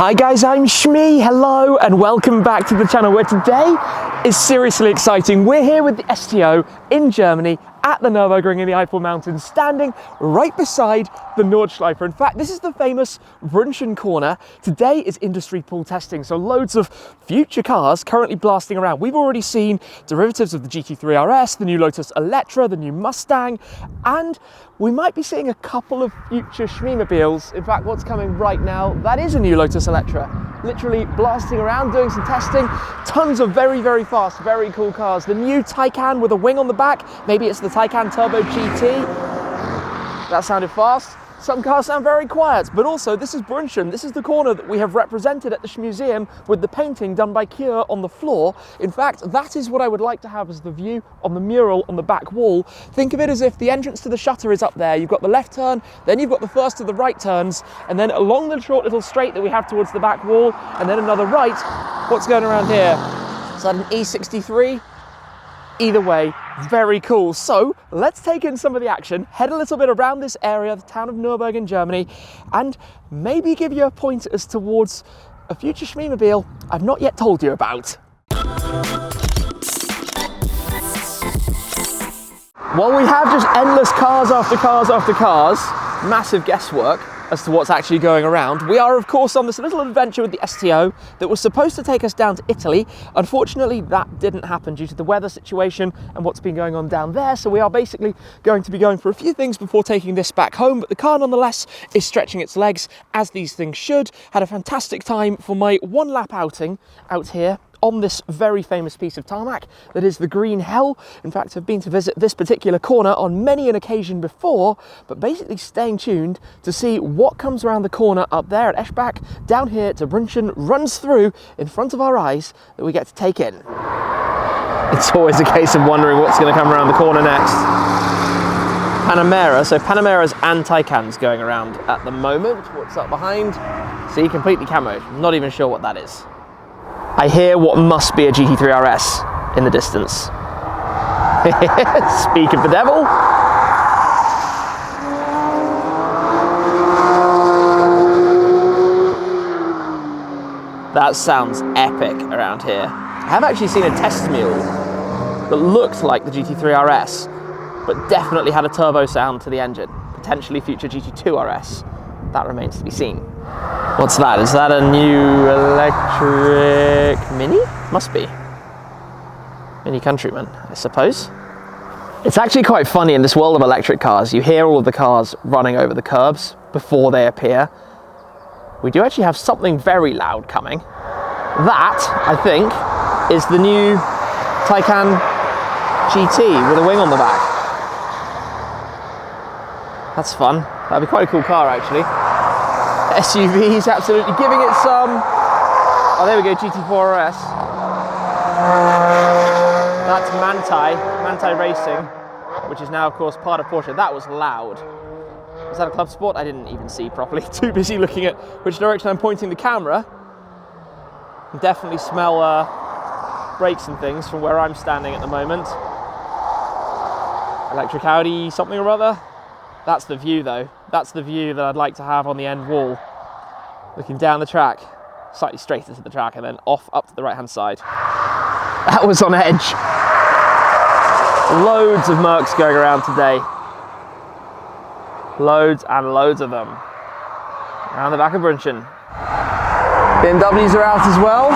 Hi guys, I'm Shmee, hello and welcome back to the channel where today is seriously exciting. We're here with the STO in Germany at the Nurburgring in the Eiffel Mountains, standing right beside the Nordschleife. In fact, this is the famous Brünchen corner. Today is industry pool testing, so loads of future cars currently blasting around. We've already seen derivatives of the GT3 RS, the new Lotus Electra, the new Mustang, and we might be seeing a couple of future Shmeemobiles. In fact, what's coming right now, that is a new Lotus Electra. Literally blasting around, doing some testing. Tons of very, very fast, very cool cars. The new Taycan with a wing on the back. Maybe it's the Taycan Turbo GT. That sounded fast. Some cars sound very quiet, but also this is Brünchen. This is the corner that we have represented at the Museum with the painting done by Höhe on the floor. In fact, that is what I would like to have as the view on the mural on the back wall. Think of it as if the entrance to the shutter is up there. You've got the left turn, then you've got the first of the right turns, and then along the short little straight that we have towards the back wall, and then another right. What's going around here? Is that an E63? Either way, very cool. So let's take in some of the action, head a little bit around this area, the town of Nurburgring in Germany, and maybe give you a point as towards a future Shmeemobile I've not yet told you about. While we have just endless cars after cars after cars, massive guesswork as to what's actually going around, we are of course on this little adventure with the STO that was supposed to take us down to Italy. Unfortunately, that didn't happen due to the weather situation and what's been going on down there, so we are basically going to be going for a few things before taking this back home, but the car nonetheless is stretching its legs, as these things should. Had a fantastic time for my one lap outing out here on this very famous piece of tarmac that is the Green Hell. In fact, I've been to visit this particular corner on many an occasion before, but basically staying tuned to see what comes around the corner up there at Eschbach, down here to Brünchen, runs through in front of our eyes that we get to take in. It's always a case of wondering what's going to come around the corner next. Panamera, so Panameras and Taycans going around at the moment. What's up behind? See, completely camo. Not even sure what that is. I hear what must be a GT3 RS in the distance. Speak of the devil. That sounds epic around here. I have actually seen a test mule that looked like the GT3 RS, but definitely had a turbo sound to the engine. Potentially future GT2 RS. That remains to be seen. What's that? Is that a new electric Mini? Must be. Mini Countryman, I suppose. It's actually quite funny in this world of electric cars. You hear all of the cars running over the curbs before they appear. We do actually have something very loud coming. That, I think, is the new Taycan GT with a wing on the back. That's fun. That'd be quite a cool car, actually. SUV is absolutely giving it some. Oh, there we go, GT4 RS. That's Manthey Racing, which is now, of course, part of Porsche. That was loud. Was that a Club Sport? I didn't even see properly. Too busy looking at which direction I'm pointing the camera. Definitely smell brakes and things from where I'm standing at the moment. Electric Audi something or other. That's the view though. That's the view that I'd like to have on the end wall. Looking down the track, slightly straighter to the track and then off up to the right hand side. That was on edge. Loads of Mercs going around today. Loads and loads of them. Around the back of Brünchen. BMWs are out as well.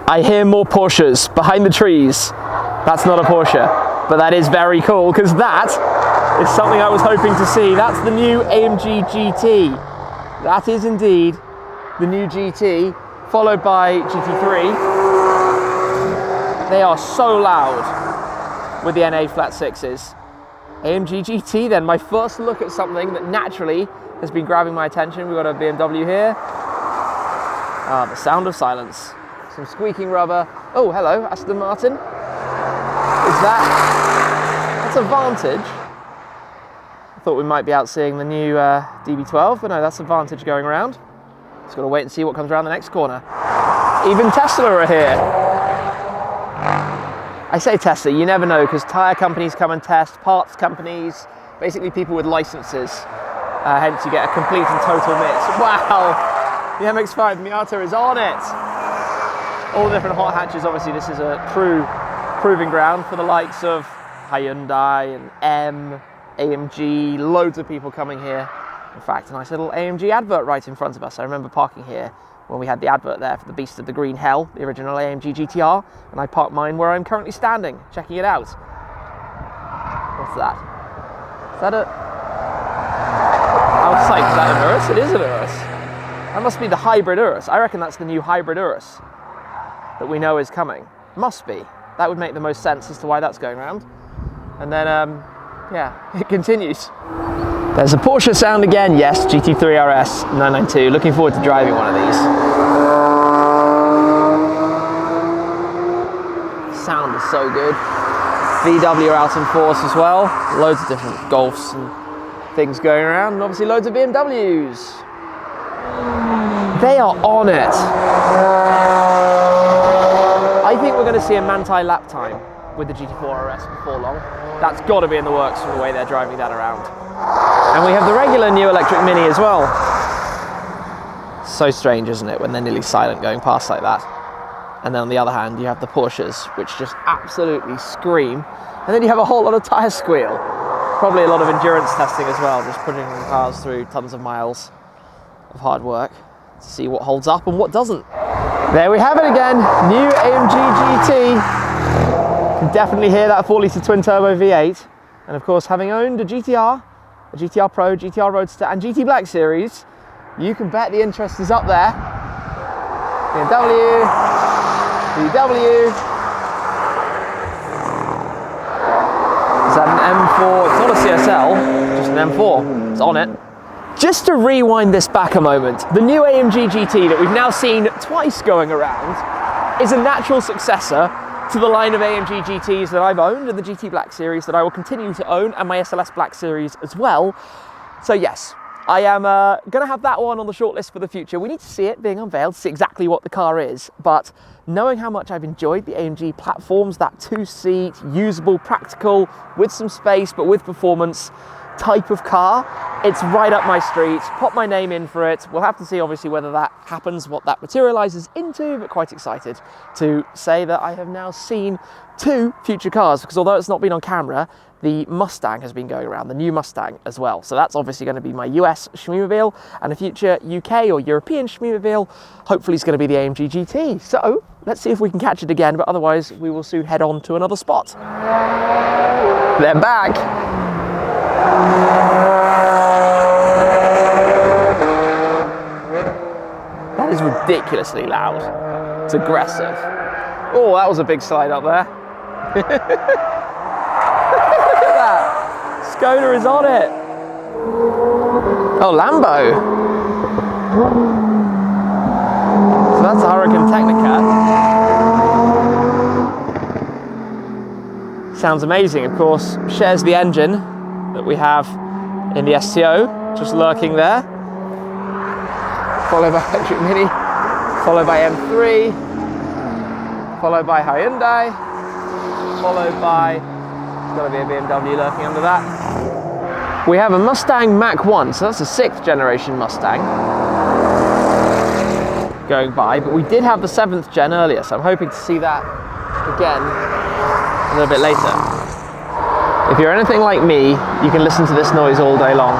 I hear more Porsches behind the trees. That's not a Porsche, but that is very cool because that is something I was hoping to see. That's the new AMG GT. That is indeed the new GT, followed by GT3. They are so loud with the NA flat sixes. AMG GT then, my first look at something that naturally has been grabbing my attention. We've got a BMW here. Ah, the sound of silence. Some squeaking rubber. Oh, hello, Aston Martin. That's a Vantage. I thought we might be out seeing the new DB12, but no, that's a Vantage going around. Just got to wait and see what comes around the next corner. Even Tesla are here. I say Tesla, you never know, because tyre companies come and test, parts companies, basically people with licenses hence you get a complete and total miss. Wow, the MX-5 Miata is on it. All the different hot hatches, obviously this is a true proving ground for the likes of Hyundai and AMG, loads of people coming here. In fact, a nice little AMG advert right in front of us. I remember parking here when we had the advert there for the Beast of the Green Hell, the original AMG GTR, and I parked mine where I'm currently standing, checking it out. What's that? Is that a... Outside, is that an Urus? It is an Urus. That must be the hybrid Urus. I reckon that's the new hybrid Urus that we know is coming. Must be. That would make the most sense as to why that's going around. And then, yeah, it continues. There's a Porsche sound again. Yes, GT3 RS 992. Looking forward to driving one of these. Sound is so good. VW are out in force as well. Loads of different Golfs and things going around, and obviously loads of BMWs. They are on it. I think we're going to see a Manti lap time with the GT4 RS before long. That's got to be in the works from the way they're driving that around. And we have the regular new electric Mini as well. So strange, isn't it, when they're nearly silent going past like that. And then on the other hand, you have the Porsches, which just absolutely scream. And then you have a whole lot of tyre squeal. Probably a lot of endurance testing as well, just putting cars through tons of miles of hard work to see what holds up and what doesn't. There we have it again, new AMG GT. You can definitely hear that 4-litre twin-turbo V8. And of course, having owned a GTR Pro, GTR Roadster and GT Black Series, you can bet the interest is up there. BMW, VW. Is that an M4? It's not a CSL, just an M4. It's on it. Just to rewind this back a moment, the new AMG GT that we've now seen twice going around is a natural successor to the line of AMG GTs that I've owned and the GT Black Series that I will continue to own, and my SLS Black Series as well. So yes, I am going to have that one on the shortlist for the future. We need to see it being unveiled, see exactly what the car is, but knowing how much I've enjoyed the AMG platforms, that two-seat, usable, practical, with some space but with performance type of car, it's right up my street. Pop my name in for it. We'll have to see obviously whether that happens, what that materializes into, but quite excited to say that I have now seen two future cars, because although it's not been on camera, the Mustang has been going around, the new Mustang as well. So that's obviously going to be my US Shmeemobile, and a future UK or European Shmeemobile hopefully is going to be the AMG GT. So let's see if we can catch it again, but otherwise we will soon head on to another spot. They're back. That is ridiculously loud. It's aggressive. Oh, that was a big slide up there. Look at that. Skoda is on it. Oh, Lambo. So that's a Hurricane Technica. Sounds amazing, of course. Shares the engine that we have in the STO, just lurking there. Followed by electric Mini, followed by M3, followed by Hyundai, followed by, there's got to be a BMW lurking under that. We have a Mustang Mach-1, so that's a 6th generation Mustang going by, but we did have the 7th gen earlier, so I'm hoping to see that again a little bit later. If you're anything like me, you can listen to this noise all day long.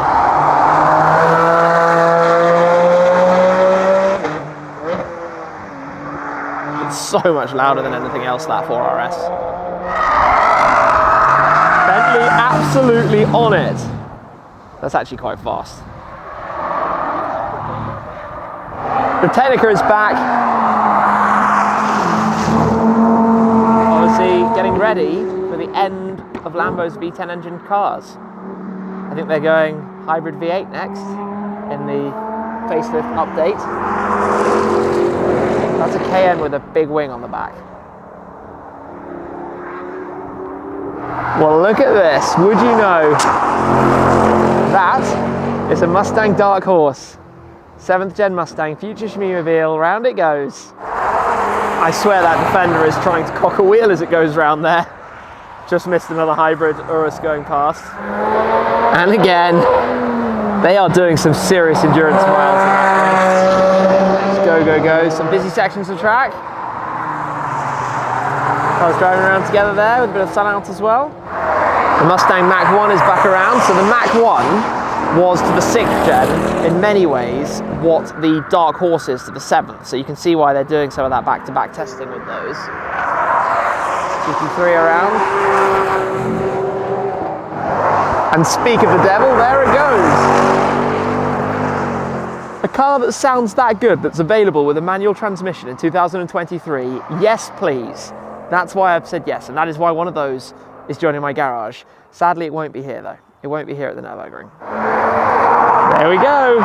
It's so much louder than anything else, that 4RS. Bentley absolutely on it. That's actually quite fast. The Technica is back. Obviously getting ready for the end of Lambo's V10 engine cars. I think they're going hybrid V8 next in the facelift update. That's a KN with a big wing on the back. Well, look at this. Would you know that is a Mustang Dark Horse. 7th gen Mustang, future Shmeemobile, round it goes. I swear that Defender is trying to cock a wheel as it goes round there. Just missed another hybrid Urus going past. And again, They are doing some serious endurance miles. Go, go, go. Some busy sections of track. Cars driving around together there with a bit of sun out as well. The Mustang Mach-1 is back around. So the Mach-1 was to the 6th gen, in many ways, what the Dark Horse is to the 7th. So you can see why they're doing some of that back-to-back testing with those. GT3 around. And speak of the devil, there it goes. A car that sounds that good, that's available with a manual transmission in 2023, yes please. That's why I've said yes, and that is why one of those is joining my garage. Sadly, it won't be here though. It won't be here at the Nurburgring. There we go.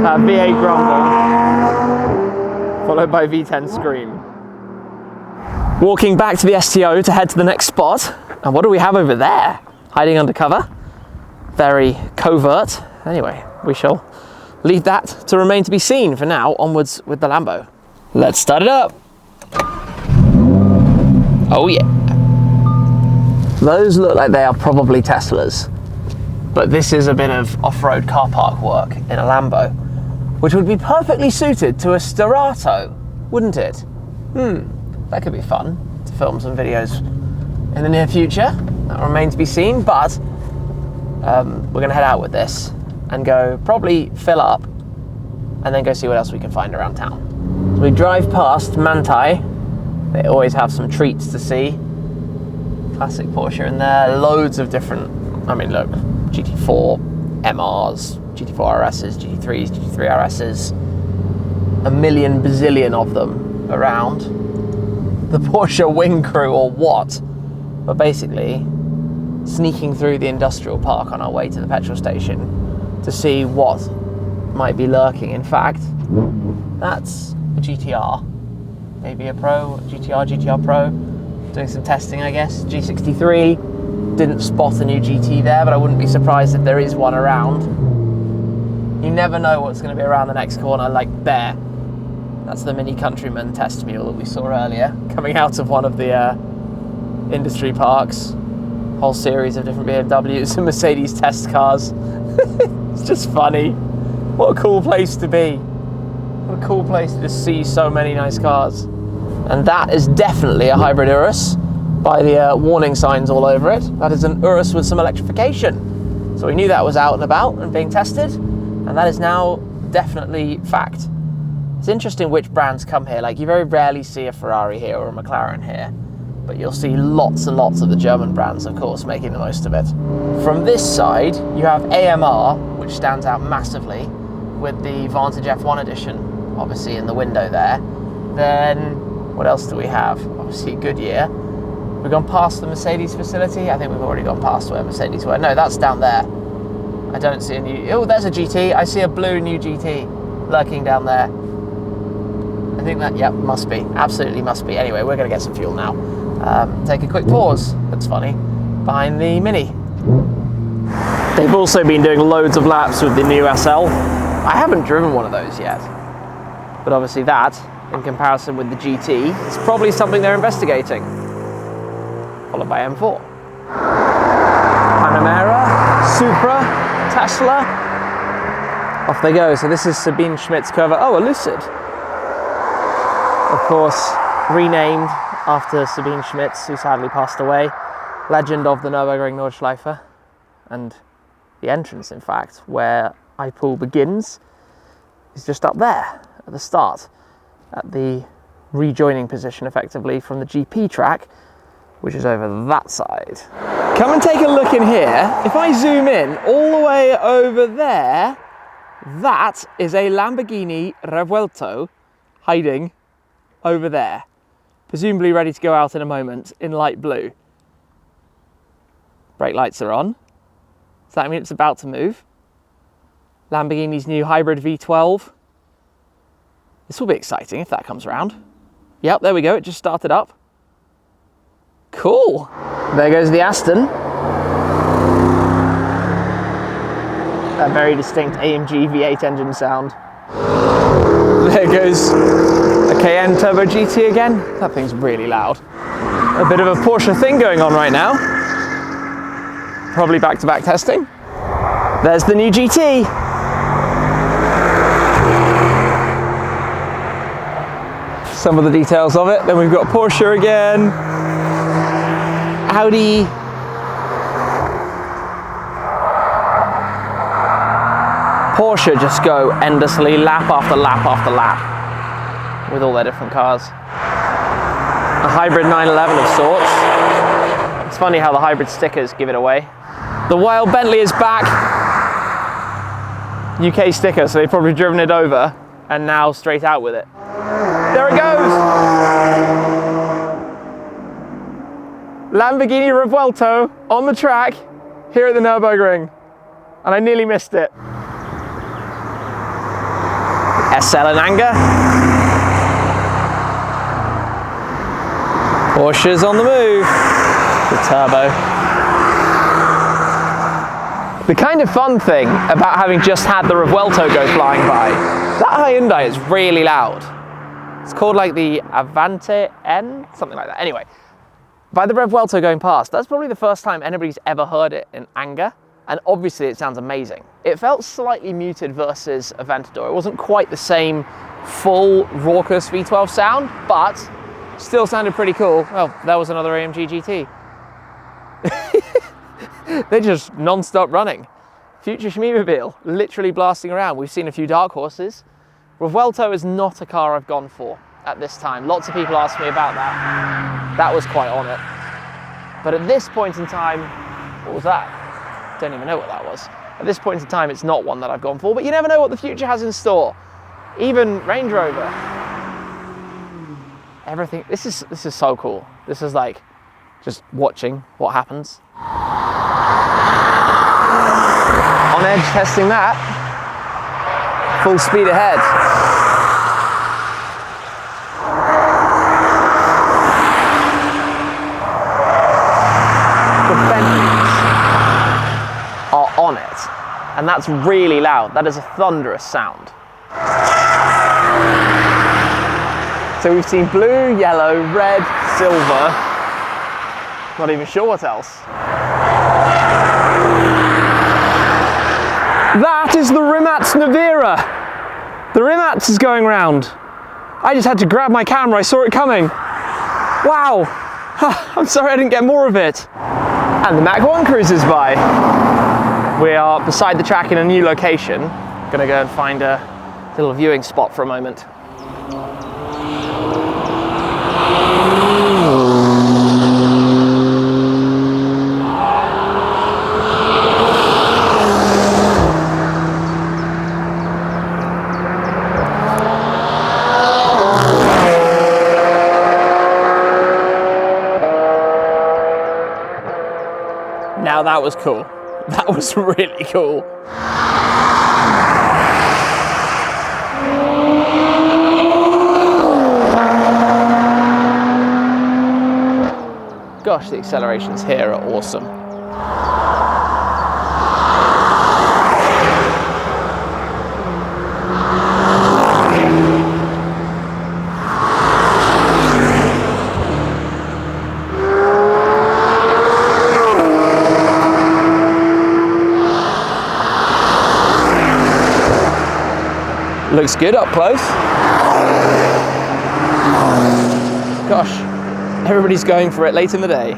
That V8 grumble, followed by V10 scream. Walking back to the STO to head to the next spot. And what do we have over there? Hiding under cover. Very covert. Anyway, we shall leave that to remain to be seen for now. Onwards with the Lambo. Let's start it up. Oh yeah. Those look like they are probably Teslas. But this is a bit of off-road car park work in a Lambo, which would be perfectly suited to a Starato, wouldn't it? That could be fun to film some videos in the near future. That remains to be seen, but we're gonna head out with this and go probably fill up and then go see what else we can find around town. So we drive past Mantai. They always have some treats to see. Classic Porsche in there, loads of different, I mean look, GT4 MRs, GT4 RSs, GT3s, GT3 RSs, a million bazillion of them around. The Porsche wing crew or what? But basically, sneaking through the industrial park on our way to the petrol station to see what might be lurking. In fact, that's a GTR, maybe a Pro, GTR Pro, doing some testing I guess. G63, didn't spot a new GT there, but I wouldn't be surprised if there is one around. You never know what's going to be around the next corner, like there. That's the Mini Countryman test mule that we saw earlier, coming out of one of the industry parks. Whole series of different BMWs and Mercedes test cars. It's just funny. What a cool place to be. What a cool place to just see so many nice cars. And that is definitely a hybrid Urus by the warning signs all over it. That is an Urus with some electrification. So we knew that was out and about and being tested, and that is now definitely fact. It's interesting which brands come here. Like, you very rarely see a Ferrari here or a McLaren here, but you'll see lots and lots of the German brands, of course, making the most of it. From this side, you have AMR, which stands out massively, with the Vantage F1 edition, obviously in the window there. Then, what else do we have? Obviously Goodyear. We've gone past the Mercedes facility. I think we've already gone past where Mercedes were. No, that's down there. I don't see a new, oh, there's a GT. I see a blue new GT lurking down there. I think that, yep, must be, absolutely must be. Anyway, we're gonna get some fuel now. Take a quick pause, that's funny, behind the Mini. They've also been doing loads of laps with the new SL. I haven't driven one of those yet, but obviously that, in comparison with the GT, is probably something they're investigating. Followed by M4. Panamera, Supra, Tesla. Off they go. So this is Sabine-Schmitz-Kurve. Oh, a Lucid. Of course, renamed after Sabine Schmitz, who sadly passed away. Legend of the Nurburgring Nordschleife. And the entrance, in fact, where iPool begins, is just up there at the start, at the rejoining position, effectively, from the GP track, which is over that side. Come and take a look in here. If I zoom in all the way over there, that is a Lamborghini Revuelto hiding over there, presumably ready to go out in a moment in light blue. Brake lights are on. Does that mean it's about to move? Lamborghini's new hybrid V12. This will be exciting if that comes around. Yep, there we go, it just started up. Cool. There goes the Aston. A very distinct AMG V8 engine sound. There goes a Cayenne Turbo GT again. That thing's really loud. A bit of a Porsche thing going on right now. probably back-to-back testing. There's the new GT. Some of the details of it. Then we've got Porsche again. Audi. Porsche just go endlessly, lap after lap after lap, with all their different cars. A hybrid 911 of sorts. It's funny how the hybrid stickers give it away. The Wild Bentley is back. UK sticker, so they've probably driven it over and now straight out with it. There it goes! Lamborghini Revuelto on the track here at the Nurburgring, and I nearly missed it. SL in anger. Porsche's on the move. The turbo. The kind of fun thing about having just had the Revuelto go flying by, that Hyundai is really loud. It's called like the Avante N, something like that. Anyway, by the Revuelto going past, that's probably the first time anybody's ever heard it in anger. And obviously it sounds amazing. It felt slightly muted versus Aventador. It wasn't quite the same full raucous V12 sound, but still sounded pretty cool. Well, there was another AMG GT. They're just non-stop running. Future Shmeemobile, literally blasting around. We've seen a few Dark Horses. Revuelto is not a car I've gone for at this time. Lots of people ask me about that. That was quite on it. But at this point in time, what was that? Don't even know what that was. At this point in time, it's not one that I've gone for, but you never know what the future has in store. Even Range Rover. Everything, this is so cool. This is like just watching what happens. On edge testing that. Full speed ahead. The Bentleys are on it, and that's really loud. That is a thunderous sound. So we've seen blue, yellow, red, silver, not even sure what else. That is the Rimac Nevera. The Rimac is going round. I just had to grab my camera, I saw it coming. Wow, I'm sorry I didn't get more of it. And the Mach 1 cruises by. We are beside the track in a new location. Gonna go and find a little viewing spot for a moment. Now that was cool. That was really cool. Gosh, the accelerations here are awesome. Looks good up close. Gosh, everybody's going for it late in the day.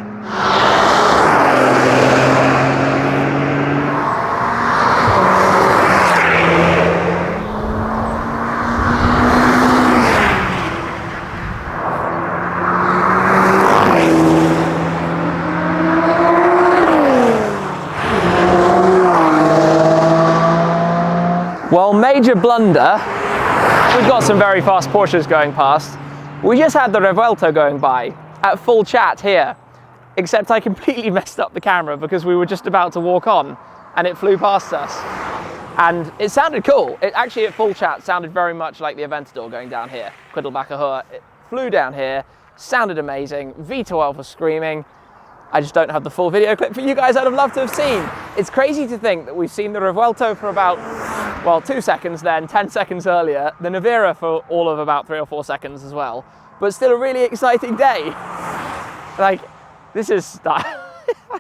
Well, major blunder. We've got some very fast Porsches going past. We just had the Revuelto going by at full chat here, except I completely messed up the camera because we were just about to walk on and it flew past us. And it sounded cool. It actually at full chat sounded very much like the Aventador going down here. Quiddelbacher Höhe. It flew down here, sounded amazing. V12 was screaming. I just don't have the full video clip for you guys I'd have loved to have seen. It's crazy to think that we've seen the Revuelto for about, well, 2 seconds then, 10 seconds earlier, the Nevera for all of about 3 or 4 seconds as well, but still a really exciting day. Like, this is, I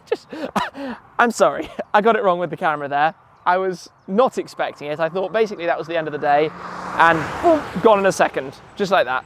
I'm sorry, I got it wrong with the camera there. I was not expecting it. I thought basically that was the end of the day, and boom, gone in a second, just like that.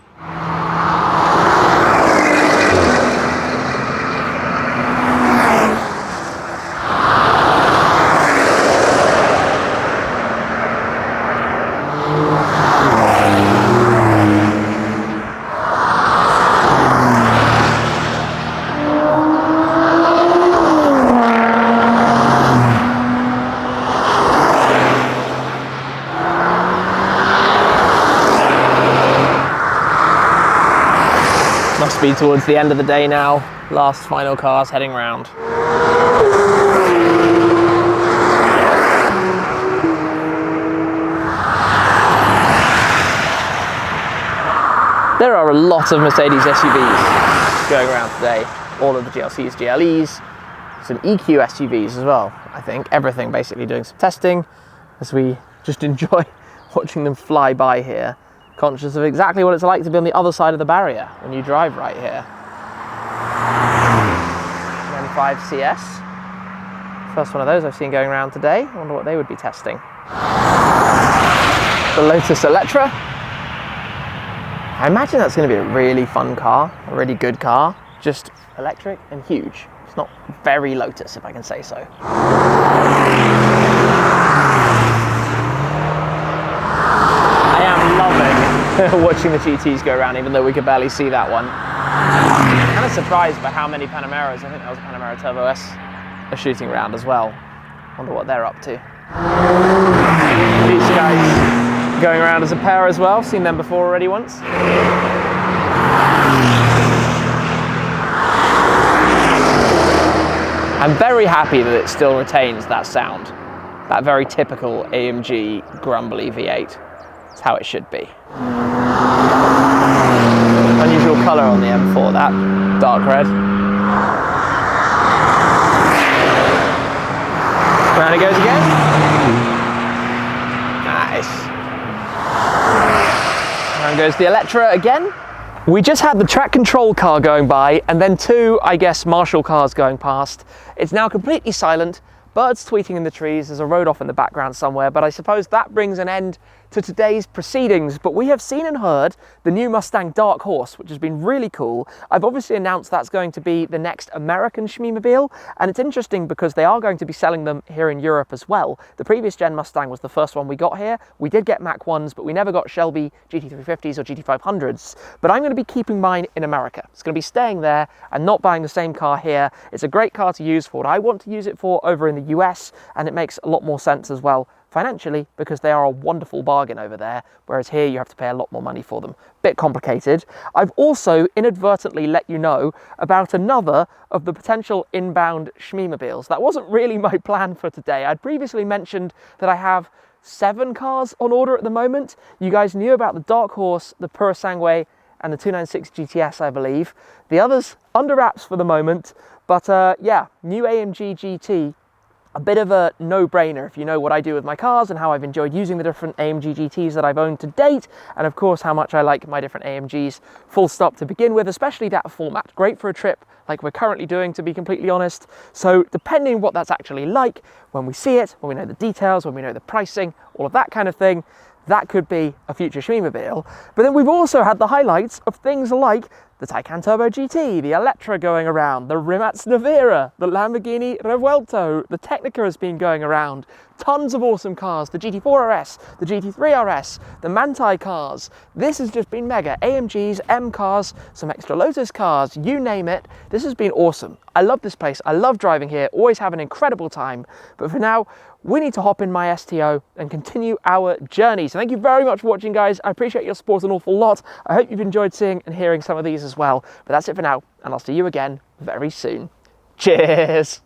Must be towards the end of the day now. Last final cars heading round. There are a lot of Mercedes SUVs going around today. All of the GLCs, GLEs, some EQ SUVs as well. I think everything basically doing some testing as we just enjoy watching them fly by here. Conscious of exactly what it's like to be on the other side of the barrier when you drive right here. M5 CS. First one of those I've seen going around today. I wonder what they would be testing. The Lotus Electra. I imagine that's going to be a really fun car, a really good car. Just electric and huge. It's not very Lotus, if I can say so. Watching the GTs go around, even though we could barely see that one. I'm kind of surprised by how many Panameras, I think that was a Panamera Turbo S, are shooting around as well. Wonder what they're up to. These guys going around as a pair as well, seen them before already once. I'm very happy that it still retains that sound, that very typical AMG grumbly V8. It's how it should be. Unusual colour on the M4, that dark red. Round it goes again. Nice. Round goes the Electra again. We just had the track control car going by, and then two, I guess, marshal cars going past. It's now completely silent. Birds tweeting in the trees, there's a road off in the background somewhere, but I suppose that brings an end to today's proceedings. But we have seen and heard the new Mustang Dark Horse, which has been really cool. I've obviously announced that's going to be the next American Shmeemobile, and it's interesting because they are going to be selling them here in Europe as well. The previous gen Mustang was the first one we got here. We did get Mach 1s, but we never got Shelby GT350s or GT500s. But I'm going to be keeping mine in America. It's going to be staying there and not buying the same car here. It's a great car to use for what I want to use it for over in the US, and it makes a lot more sense as well financially because they are a wonderful bargain over there, whereas here you have to pay a lot more money for them. Bit complicated. I've also inadvertently let you know about another of the potential inbound Shmeemobiles. That wasn't really my plan for today. I'd previously mentioned that I have 7 cars on order at the moment. You guys knew about the Dark Horse, the Purosangue, and the 296 GTS, I believe. The others under wraps for the moment, but yeah, new AMG GT. A bit of a no-brainer if you know what I do with my cars and how I've enjoyed using the different AMG GTs that I've owned to date, and of course how much I like my different AMGs full stop to begin with, especially that format. Great for a trip like we're currently doing, to be completely honest. So depending on what that's actually like, when we see it, when we know the details, when we know the pricing, all of that kind of thing, that could be a future Shmeemobile. But then we've also had the highlights of things like the Taycan Turbo GT, the Electra going around, the Rimac Nevera, the Lamborghini Revuelto, the Technica has been going around, tons of awesome cars, the GT4 RS, the GT3 RS, the Manthey cars. This has just been mega. AMGs, M cars, some extra Lotus cars, you name it. This has been awesome. I love this place. I love driving here, always have an incredible time. But for now, we need to hop in my STO and continue our journey. So thank you very much for watching, guys. I appreciate your support an awful lot. I hope you've enjoyed seeing and hearing some of these as well. But that's it for now, and I'll see you again very soon. Cheers.